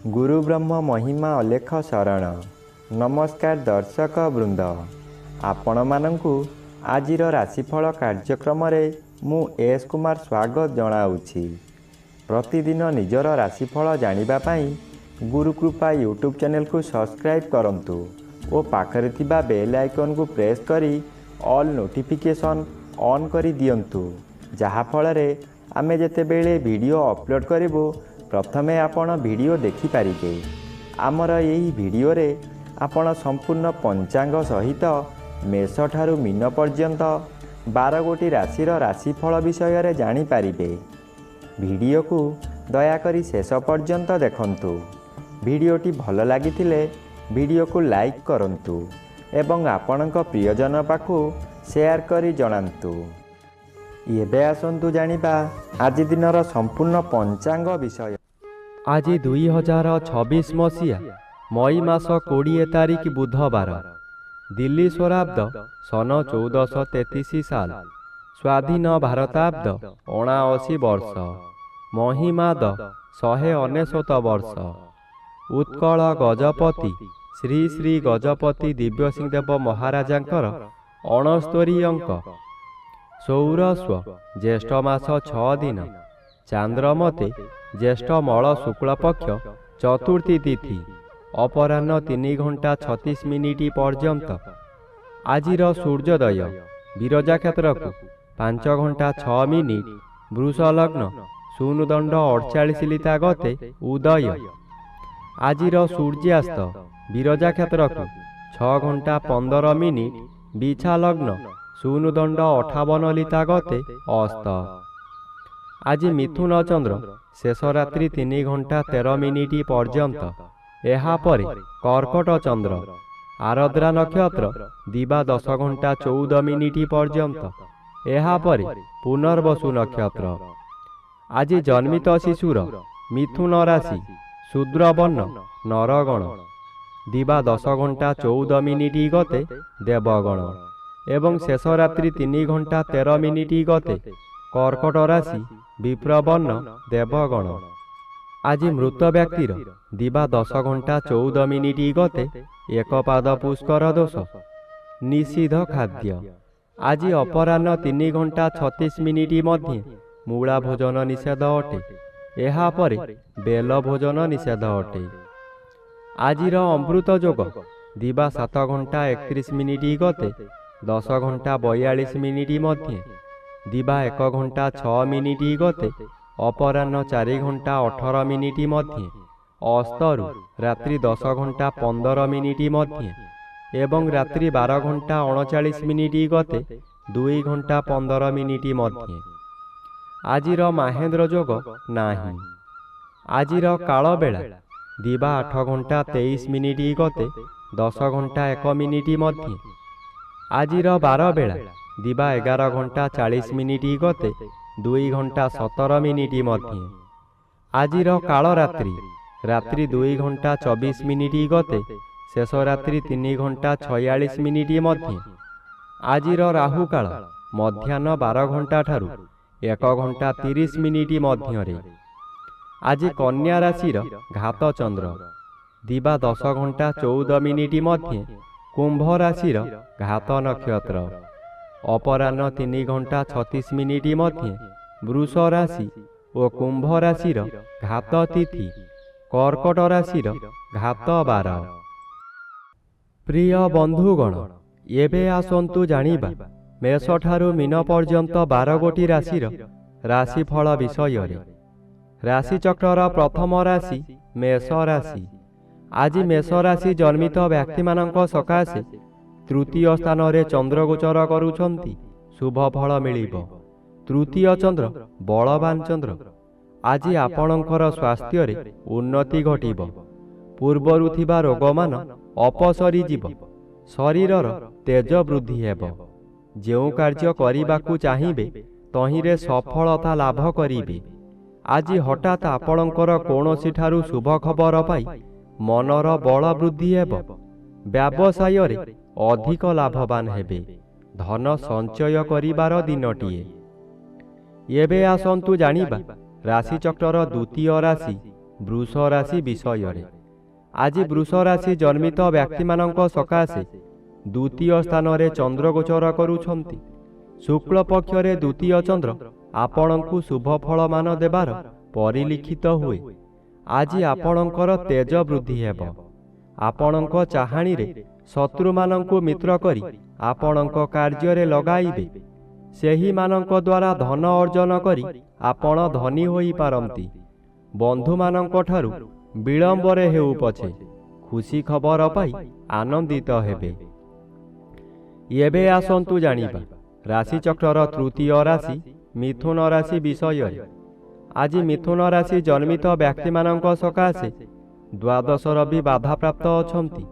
गुरु ब्रह्म महिमा अलेख शरण। नमस्कार दर्शक वृंद, आपण मानंकु आजिर राशिफल कार्यक्रम मु एस कुमार स्वागत जनाऊँगी। प्रतिदिन निजर राशिफल जानिबा पाई गुरुकृपा यूट्यूब चैनल को सब्सक्राइब करंतु और पाखरे थिबा बेल आइकन को प्रेस करी ऑल नोटिफिकेशन ऑन करी दियंतु, जहा फଳରେ आमे जेतेबेले वीडियो अपलोड करिवो प्रथमे आपण वीडियो देखि पारिबे। आमर यही वीडियो रे आपण संपूर्ण पंचांग सहित मेष ठारू मीन पर्यंत 12 गोटी राशिर राशिफल विषय रे जानि पारिबे। वीडियो को दयाकरी शेष पर्यंत देखंतु। वीडियोटी भल लागिथिले वीडियो को लाइक करंतु एवं आपणक प्रियजन पाखु शेयर करी जणांतु। एबे आसंतु जानिबा आज दिनर संपूर्ण पंचांग विषय। आज 2026 मसीहा मई मास 20 तारिख बुधवार, दिल्ली स्वराब्द सन 1433 साल, स्वाधीन भारताब्द 79 वर्ष, महिमाद 199 वर्ष। उत्कल गजपति श्री श्री गजपति दिव्यसिंहदेव महाराजांकर 69 अंक। सौरस्व ज्येष्ठ मास 6 दिन, चांद्रमते ज्येष्ठ मल शुक्ल पक्ष चतुर्थी तिथि, अपराह्न 3 घंटा 36 मिनिट पर्यंत। आजिर सूर्योदय विरजा क्षेत्र को 5 घंटा 6 मिनिट, वृष लग्न शून्यदंड 48 लिता गते उदय। आजिर सूर्यास्त विरजा क्षेत्र को 6 घंटा 15 मिनिट, बिछा लग्न शून्यदंड 58 लिता गते अस्त। आज मिथुन चंद्र शेष रात्रि 3 घंटा 13 मिनिट पर्यंत। एहा परे कर्कट चंद्र आरद्रा नक्षत्र दिवा 10 घंटा 14 मिनिट पर्यंत। एहा परे पुनर्वसु नक्षत्र। आज जन्मित शिशुर मिथुन राशि, शूद्र वर्ण नरगण, दिवा 10 घंटा 14 मिनिट गते देवगण एवं शेष रात्रि 3 घंटा 13 मिनिट गते कर्कट राशि, विप्रवर्ण देवगण। आज मृत व्यक्तिर दिवा 10 घंटा 14 मिनिट गते एक पाद पुष्कर दोष, निषिद्ध खाद्य। आज अपराह्न 3 घंटा 36 मिनिट मध्ये मूला भोजन निषेध अटे। एहा परे बेल भोजन निषेध अटे। आजिर अमृत जोग दिवा 7 घंटा 31 मिनिट गते 10 घंटा 42 मिनिट मध्ये, दिवा 1 घंटा 6 मिनिट गते अपराह्न 4 घंटा 18 मिनिट मध्ये, अस्तरु रात्रि 10 घंटा 15 मिनिट मध्ये एवं रात्रि 12 घंटा 39 मिनिट गते 2 घंटा 15 मिनिट मध्ये। आजिर महेंद्र जोग नाही। आजिर काल बेला दिवा 8 घंटा 23 मिनिट गते 10 घंटा 1 मिनिट मध्ये। आजिर 12 बेला दिवा 11 घंटा 40 मिनिट गते 2 घंटा 17 मिनिट मध्ये। आजिर काल रात्रि रात्रि 2 घंटा 24 मिनिट गते शेष रात्रि 3 घंटा 46 मिनिट मध्ये। आजिर राहु काल मध्याह्न 12 घंटा ठारू 1 घंटा 30 मिनिट मध्यरे। आज कन्या राशिर घात चंद्र दिवा 10 घंटा 14 मिनिट मध्ये कुंभ राशिर घात नक्षत्र, अपराह्न 3 घंटा 36 मिनिट मध्ये वृष राशि और कुंभ राशिर घात तिथि, कर्कट राशिर घात 12। प्रिय बंधुगण, एबे आसंतु जानिबा मेष ठारू मीन पर्यंत 12 गोटी राशिर राशिफल विषय रे। राशि चक्रर प्रथम राशि मेष राशि। आज मेष राशि जन्मित व्यक्ति मानक सकाशे तृतीय स्थान रे चंद्र गोचर करुछंती, शुभ फल मिलिबो। तृतीय चंद्र बलवान चंद्र। आज आपणकर स्वास्थ्य रे उन्नति घटिबो। पूर्वरु थिबा रोगमान अपसरी जीव, शरीरर तेज वृद्धि हेबो। जेउ कार्य करिबाकू चाहिबे तहिरे सफलता लाभ करिबे। आज हठात आपणकर कोनोसी ठारू शुभ खबर पाई मनर बल वृद्धि हेबो। व्यवसाय रे अधिक लाभवान हेबे। धन संचय करिबार दिनटिए। एबे आसंतु जानिबा राशिचक्रर द्वितीय राशि ବୃଷ ରାଶି ବିଷୟରେ। ଆଜି ବୃଷ ରାଶି ଜନ୍ମିତ ବ୍ୟକ୍ତିମାନଙ୍କ ସକାଶେ ଦ୍ୱିତୀୟ ସ୍ଥାନରେ ଚନ୍ଦ୍ର ଗୋଚର କରୁଛନ୍ତି। ଶୁକ୍ଳ ପକ୍ଷରେ ଦ୍ୱିତୀୟ ଚନ୍ଦ୍ର ଆପଣଙ୍କୁ ଶୁଭ ଫଳମାନ ଦେବାର ପରିଲିଖିତ ହୁଏ। ଆଜି ଆପଣଙ୍କର ତେଜ ବୃଦ୍ଧି ହେବ। ଆପଣଙ୍କ ଚାହାଣୀରେ ଶତ୍ରୁମାନଙ୍କୁ ମିତ୍ର କରି ଆପଣଙ୍କ କାର୍ଯ୍ୟରେ ଲଗାଇବେ। ସେହିମାନଙ୍କ ଦ୍ୱାରା ଧନ ଅର୍ଜନ କରି ଆପଣ ଧନୀ ହୋଇପାରନ୍ତି। ବନ୍ଧୁମାନଙ୍କଠାରୁ ବିଳମ୍ବରେ ହେଉ ପଛେ ଖୁସି ଖବର ପାଇ ଆନନ୍ଦିତ ହେବେ। ଏବେ ଆସନ୍ତୁ ଜାଣିବା ରାଶିଚକ୍ରର ତୃତୀୟ ରାଶି ମିଥୁନ ରାଶି ବିଷୟରେ। ଆଜି ମିଥୁନ ରାଶି ଜନ୍ମିତ ବ୍ୟକ୍ତିମାନଙ୍କ ସକାଶେ ଦ୍ୱାଦଶର ବି ବାଧାପ୍ରାପ୍ତ ଅଛନ୍ତି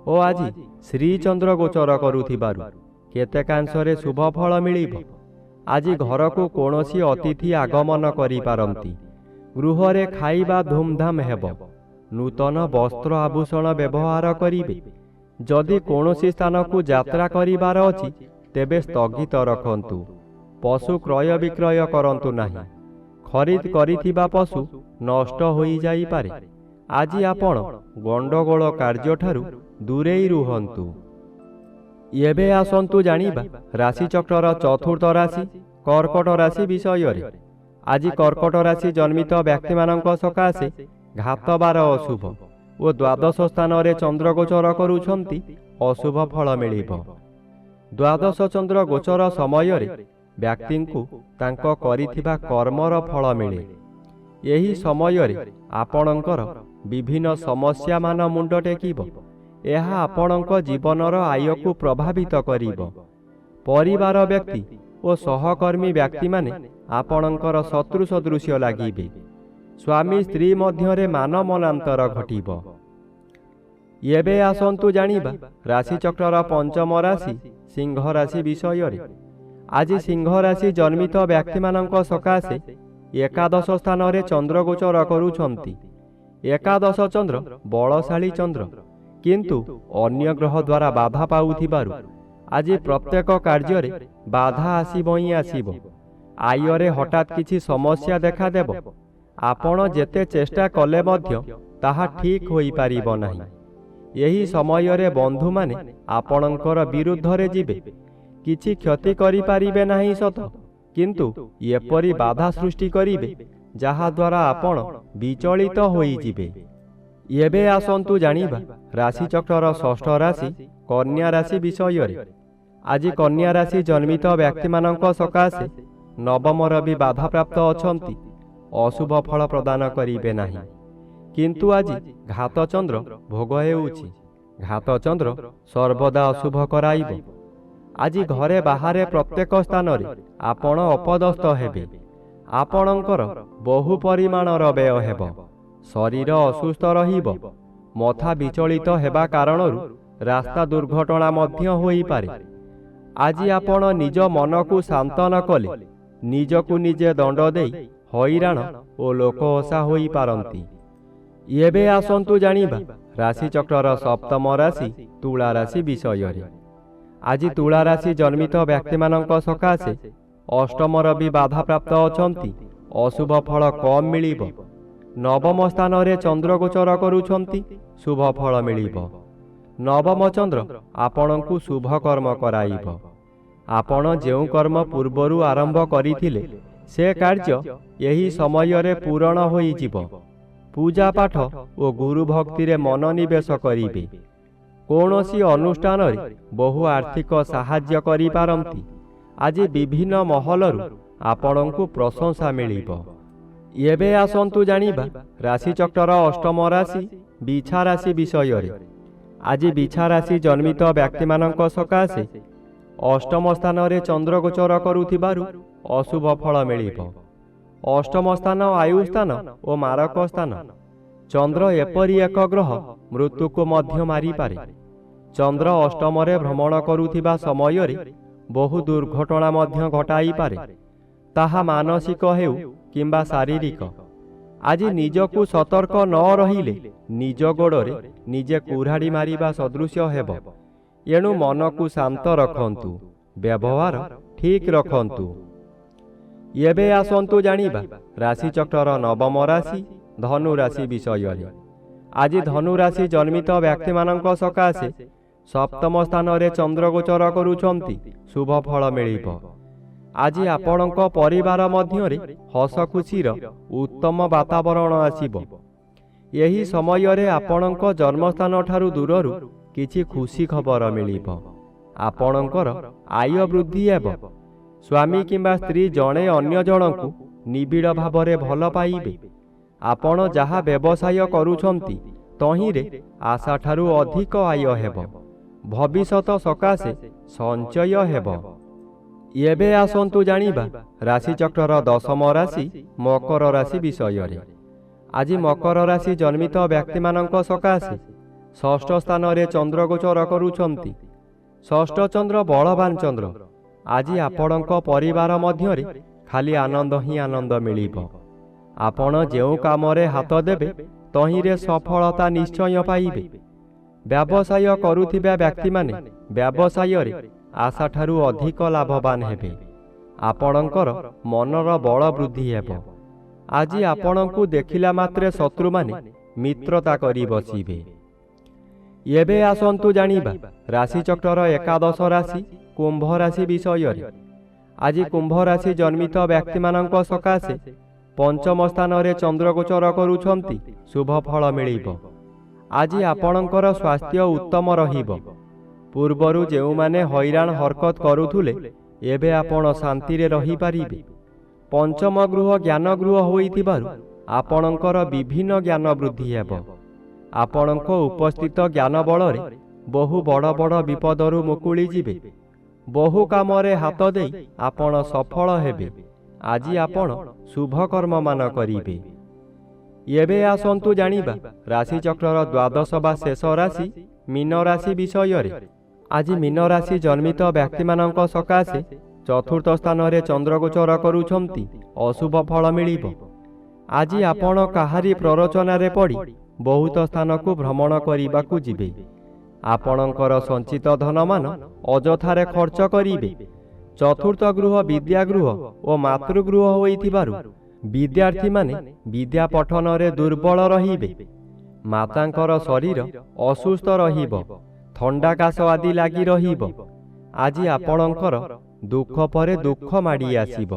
ଓ ଆଜି ଶ୍ରୀଚନ୍ଦ୍ର ଗୋଚର କରୁଥିବାରୁ କେତେକାଂଶରେ ଶୁଭ ଫଳ ମିଳିବ। ଆଜି ଘରକୁ କୌଣସି ଅତିଥି ଆଗମନ କରିପାରନ୍ତି। ଗୃହରେ ଖାଇବା ଧୁମଧାମ ହେବ। ନୂତନ ବସ୍ତ୍ର ଆଭୂଷଣ ବ୍ୟବହାର କରିବେ। ଯଦି କୌଣସି ସ୍ଥାନକୁ ଯାତ୍ରା କରିବାର ଅଛି ତେବେ ସ୍ଥଗିତ ରଖନ୍ତୁ। ପଶୁ କ୍ରୟ ବିକ୍ରୟ କରନ୍ତୁ ନାହିଁ। ଖରିଦ କରିଥିବା ପଶୁ ନଷ୍ଟ ହୋଇଯାଇପାରେ। ଆଜି ଆପଣ ଗଣ୍ଡଗୋଳ କାର୍ଯ୍ୟଠାରୁ ଦୂରେଇ ରୁହନ୍ତୁ। ଏବେ ଆସନ୍ତୁ ଜାଣିବା ରାଶିଚକ୍ରର ଚତୁର୍ଥ ରାଶି କର୍କଟ ରାଶି ବିଷୟରେ। ଆଜି କର୍କଟ ରାଶି ଜନ୍ମିତ ବ୍ୟକ୍ତିମାନଙ୍କ ସକାଶେ ଘାତବାର ଅଶୁଭ ଓ ଦ୍ୱାଦଶ ସ୍ଥାନରେ ଚନ୍ଦ୍ର ଗୋଚର କରୁଛନ୍ତି। ଅଶୁଭ ଫଳ ମିଳିବ। ଦ୍ୱାଦଶ ଚନ୍ଦ୍ର ଗୋଚର ସମୟରେ ବ୍ୟକ୍ତିଙ୍କୁ ତାଙ୍କ କରିଥିବା କର୍ମର ଫଳ ମିଳେ। ଏହି ସମୟରେ ଆପଣଙ୍କର ବିଭିନ୍ନ ସମସ୍ୟାମାନ ମୁଣ୍ଡ ଟେକିବ। ଏହା ଆପଣଙ୍କ ଜୀବନର ଆୟକୁ ପ୍ରଭାବିତ କରିବ। ପରିବାର ବ୍ୟକ୍ତି ଓ ସହକର୍ମୀ ବ୍ୟକ୍ତିମାନେ ଆପଣଙ୍କର ଶତ୍ରୁ ସଦୃଶ୍ୟ ଲାଗିବେ। ସ୍ୱାମୀ ସ୍ତ୍ରୀ ମଧ୍ୟରେ ମାନମନାନ୍ତର ଘଟିବ। ଏବେ ଆସନ୍ତୁ ଜାଣିବା ରାଶିଚକ୍ରର ପଞ୍ଚମ ରାଶି ସିଂହ ରାଶି ବିଷୟରେ। ଆଜି ସିଂହ ରାଶି ଜନ୍ମିତ ବ୍ୟକ୍ତିମାନଙ୍କ ସକାଶେ ଏକାଦଶ ସ୍ଥାନରେ ଚନ୍ଦ୍ର ଗୋଚର କରୁଛନ୍ତି। ଏକାଦଶ ଚନ୍ଦ୍ର ବଳଶାଳୀ ଚନ୍ଦ୍ର, କିନ୍ତୁ ଅନ୍ୟ ଗ୍ରହ ଦ୍ୱାରା ବାଧା ପାଉଥିବାରୁ ଆଜି ପ୍ରତ୍ୟେକ କାର୍ଯ୍ୟରେ ବାଧା ଆସିବ ହିଁ ଆସିବ। ଆୟରେ ହଠାତ୍ କିଛି ସମସ୍ୟା ଦେଖାଦେବ। ଆପଣ ଯେତେ ଚେଷ୍ଟା କଲେ ମଧ୍ୟ ତାହା ଠିକ୍ ହୋଇପାରିବ ନାହିଁ। ଏହି ସମୟରେ ବନ୍ଧୁମାନେ ଆପଣଙ୍କର ବିରୁଦ୍ଧରେ ଯିବେ। କିଛି କ୍ଷତି କରିପାରିବେ ନାହିଁ ସତ, କିନ୍ତୁ ଏପରି ବାଧା ସୃଷ୍ଟି କରିବେ ଯାହାଦ୍ୱାରା ଆପଣ ବିଚଳିତ ହୋଇଯିବେ। ଏବେ ଆସନ୍ତୁ ଜାଣିବା ରାଶିଚକ୍ରର ଷଷ୍ଠ ରାଶି କନ୍ୟା ରାଶି ବିଷୟରେ। ଆଜି କନ୍ୟା ରାଶି ଜନ୍ମିତ ବ୍ୟକ୍ତିମାନଙ୍କ ସକାଶେ ନବମର ବି ବାଧାପ୍ରାପ୍ତ ଅଛନ୍ତି। ଅଶୁଭ ଫଳ ପ୍ରଦାନ କରିବେ ନାହିଁ। କିନ୍ତୁ ଆଜି ଘାତଚନ୍ଦ୍ର ଭୋଗ ହେଉଛି। ଘାତଚନ୍ଦ୍ର ସର୍ବଦା ଅଶୁଭ କରାଇବ। ଆଜି ଘରେ ବାହାରେ ପ୍ରତ୍ୟେକ ସ୍ଥାନରେ ଆପଣ ଅପଦସ୍ଥ ହେବେ। ଆପଣଙ୍କର ବହୁ ପରିମାଣର ବ୍ୟୟ ହେବ। ଶରୀର ଅସୁସ୍ଥ ରହିବ। ମଥା ବିଚଳିତ ହେବା କାରଣରୁ ରାସ୍ତା ଦୁର୍ଘଟଣା ମଧ୍ୟ ହୋଇପାରେ। ଆଜି ଆପଣ ନିଜ ମନକୁ ଶାନ୍ତ ନ କଲେ ନିଜକୁ ନିଜେ ଦଣ୍ଡ ଦେଇ ହଇରାଣ ଓ ଲୋକହସା ହୋଇପାରନ୍ତି। ଏବେ ଆସନ୍ତୁ ଜାଣିବା ରାଶିଚକ୍ରର ସପ୍ତମ ରାଶି ତୁଳା ରାଶି ବିଷୟରେ। ଆଜି ତୁଳା ରାଶି ଜନ୍ମିତ ବ୍ୟକ୍ତିମାନଙ୍କ ସକାଶେ ଅଷ୍ଟମର ବି ବାଧାପ୍ରାପ୍ତ ଅଛନ୍ତି। ଅଶୁଭ ଫଳ କମ୍ ମିଳିବ। ନବମ ସ୍ଥାନରେ ଚନ୍ଦ୍ର ଗୋଚର କରୁଛନ୍ତି। ଶୁଭ ଫଳ ମିଳିବ। ନବମ ଚନ୍ଦ୍ର ଆପଣଙ୍କୁ ଶୁଭ କର୍ମ କରାଇବ। ଆପଣ ଯେଉଁ କର୍ମ ପୂର୍ବରୁ ଆରମ୍ଭ କରିଥିଲେ ସେ କାର୍ଯ୍ୟ ଏହି ସମୟରେ ପୂରଣ ହୋଇଯିବ। ପୂଜାପାଠ ଓ ଗୁରୁ ଭକ୍ତିରେ ମନୋନିବେଶ କରିବେ। କୌଣସି ଅନୁଷ୍ଠାନରେ ବହୁ ଆର୍ଥିକ ସାହାଯ୍ୟ କରିପାରନ୍ତି। ଆଜି ବିଭିନ୍ନ ମହଲରୁ ଆପଣଙ୍କୁ ପ୍ରଶଂସା ମିଳିବ। ଏବେ ଆସନ୍ତୁ ଜାଣିବା ରାଶିଚକ୍ରର ଅଷ୍ଟମ ରାଶି ବିଛା ରାଶି ବିଷୟରେ। ଆଜି ବିଛା ରାଶି ଜନ୍ମିତ ବ୍ୟକ୍ତିମାନଙ୍କ ସକାଶେ ଅଷ୍ଟମ ସ୍ଥାନରେ ଚନ୍ଦ୍ର ଗୋଚର କରୁଥିବାରୁ ଅଶୁଭ ଫଳ ମିଳିବ। ଅଷ୍ଟମ ସ୍ଥାନ ଆୟୁ ସ୍ଥାନ ଓ ମାରକ ସ୍ଥାନ। ଚନ୍ଦ୍ର ଏପରି ଏକ ଗ୍ରହ ମୃତ୍ୟୁକୁ ମଧ୍ୟ ମାରିପାରେ। ଚନ୍ଦ୍ର ଅଷ୍ଟମରେ ଭ୍ରମଣ କରୁଥିବା ସମୟରେ ବହୁ ଦୁର୍ଘଟଣା ମଧ୍ୟ ଘଟାଇପାରେ। ତାହା ମାନସିକ ହେଉ କିମ୍ବା ଶାରୀରିକ। ଆଜି ନିଜକୁ ସତର୍କ ନ ରହିଲେ ନିଜ ଗୋଡ଼ରେ ନିଜେ କୁରାଢ଼ି ମାରିବା ସଦୃଶ୍ୟ ହେବ। ଏଣୁ ମନକୁ ଶାନ୍ତ ରଖନ୍ତୁ। ବ୍ୟବହାର ଠିକ୍ ରଖନ୍ତୁ। ଏବେ ଆସନ୍ତୁ ଜାଣିବା ରାଶିଚକ୍ରର ନବମ ରାଶି ଧନୁ ରାଶି ବିଷୟରେ। ଆଜି ଧନୁ ରାଶି ଜନ୍ମିତ ବ୍ୟକ୍ତିମାନଙ୍କ ସକାଶେ ସପ୍ତମ ସ୍ଥାନରେ ଚନ୍ଦ୍ର ଗୋଚର କରୁଛନ୍ତି, ଶୁଭ ଫଳ ମିଳିବ। ଆଜି ଆପଣଙ୍କ ପରିବାର ମଧ୍ୟରେ ହସ ଖୁସିର ଉତ୍ତମ ବାତାବରଣ ଆସିବ। ଏହି ସମୟରେ ଆପଣଙ୍କ ଜନ୍ମସ୍ଥାନ ଠାରୁ ଦୂରରୁ କିଛି ଖୁସି ଖବର ମିଳିବ। ଆପଣଙ୍କର ଆୟ ବୃଦ୍ଧି ହେବ। ସ୍ୱାମୀ କିମ୍ବା ସ୍ତ୍ରୀ ଜଣେ ଅନ୍ୟ ଜଣଙ୍କୁ ନିବିଡ଼ ଭାବରେ ଭଲ ପାଇବେ। ଆପଣ ଯାହା ବ୍ୟବସାୟ କରୁଛନ୍ତି ତହିଁରେ ଆଶାଠାରୁ ଅଧିକ ଆୟ ହେବ। ଭବିଷ୍ୟତ ସକାଶେ ସଞ୍ଚୟ ହେବ। ଏବେ ଆସନ୍ତୁ ଜାଣିବା ରାଶିଚକ୍ରର ଦଶମ ରାଶି ମକର ରାଶି ବିଷୟରେ। ଆଜି ମକର ରାଶି ଜନ୍ମିତ ବ୍ୟକ୍ତିମାନଙ୍କ ସକାଶେ ଷଷ୍ଠ ସ୍ଥାନରେ ଚନ୍ଦ୍ର ଗୋଚର କରୁଛନ୍ତି। ଷଷ୍ଠ ଚନ୍ଦ୍ର ବଳବାନ ଚନ୍ଦ୍ର। ଆଜି ଆପଣଙ୍କ ପରିବାର ମଧ୍ୟରେ ଖାଲି ଆନନ୍ଦ ହିଁ ଆନନ୍ଦ ମିଳିବ। ଆପଣ ଯେଉଁ କାମରେ ହାତ ଦେବେ ତହିଁରେ ସଫଳତା ନିଶ୍ଚୟ ପାଇବେ। ବ୍ୟବସାୟ କରୁଥିବା ବ୍ୟକ୍ତିମାନେ ବ୍ୟବସାୟରେ ଆଶାଠାରୁ ଅଧିକ ଲାଭବାନ ହେବେ। ଆପଣଙ୍କର ମନର ବଳ ବୃଦ୍ଧି ହେବ। ଆଜି ଆପଣଙ୍କୁ ଦେଖିଲା ମାତ୍ରେ ଶତ୍ରୁମାନେ ମିତ୍ରତା କରି ବସିବେ। ଏବେ ଆସନ୍ତୁ ଜାଣିବା ରାଶିଚକ୍ରର ଏକାଦଶ ରାଶି କୁମ୍ଭ ରାଶି ବିଷୟରେ। ଆଜି କୁମ୍ଭ ରାଶି ଜନ୍ମିତ ବ୍ୟକ୍ତିମାନଙ୍କ ସକାଶେ ପଞ୍ଚମ ସ୍ଥାନରେ ଚନ୍ଦ୍ର ଗୋଚର କରୁଛନ୍ତି, ଶୁଭ ଫଳ ମିଳିବ। ଆଜି ଆପଣଙ୍କର ସ୍ୱାସ୍ଥ୍ୟ ଉତ୍ତମ ରହିବ। ପୂର୍ବରୁ ଯେଉଁମାନେ ହଇରାଣ ହରକତ କରୁଥିଲେ ଏବେ ଆପଣ ଶାନ୍ତିରେ ରହିପାରିବେ। ପଞ୍ଚମ ଗୃହ ଜ୍ଞାନ ଗୃହ ହୋଇଥିବାରୁ ଆପଣଙ୍କର ବିଭିନ୍ନ ଜ୍ଞାନ ବୃଦ୍ଧି ହେବ। ଆପଣଙ୍କ ଉପସ୍ଥିତ ଜ୍ଞାନ ବଳରେ ବହୁ ବଡ଼ ବଡ଼ ବିପଦରୁ ମୁକୁଳି ଯିବେ। ବହୁ କାମରେ ହାତ ଦେଇ ଆପଣ ସଫଳ ହେବେ। ଆଜି ଆପଣ ଶୁଭକର୍ମମାନ କରିବେ। ଏବେ ଆସନ୍ତୁ ଜାଣିବା ରାଶିଚକ୍ରର ଦ୍ୱାଦଶ ବା ଶେଷ ରାଶି ମୀନ ରାଶି ବିଷୟରେ। ଆଜି ମୀନ ରାଶି ଜନ୍ମିତ ବ୍ୟକ୍ତିମାନଙ୍କ ସକାଶେ ଚତୁର୍ଥ ସ୍ଥାନରେ ଚନ୍ଦ୍ର ଗୋଚର କରୁଛନ୍ତି, ଅଶୁଭ ଫଳ ମିଳିବ। ଆଜି ଆପଣ କାହାରି ପ୍ରରୋଚନାରେ ପଡ଼ି ବହୁତ ସ୍ଥାନକୁ ଭ୍ରମଣ କରିବାକୁ ଯିବେ। ଆପଣଙ୍କର ସଞ୍ଚିତ ଧନମାନ ଅଯଥାରେ ଖର୍ଚ୍ଚ କରିବେ। ଚତୁର୍ଥ ଗୃହ ବିଦ୍ୟାଗୃହ ଓ ମାତୃଗୃହ ହୋଇଥିବାରୁ ବିଦ୍ୟାର୍ଥୀମାନେ ବିଦ୍ୟା ପଠନରେ ଦୁର୍ବଳ ରହିବେ। ମାତାଙ୍କର ଶରୀର ଅସୁସ୍ଥ ରହିବ। ଥଣ୍ଡା କାଶ ଆଦି ଲାଗି ରହିବ। ଆଜି ଆପଣଙ୍କର ଦୁଃଖ ପରେ ଦୁଃଖ ମାଡ଼ି ଆସିବ।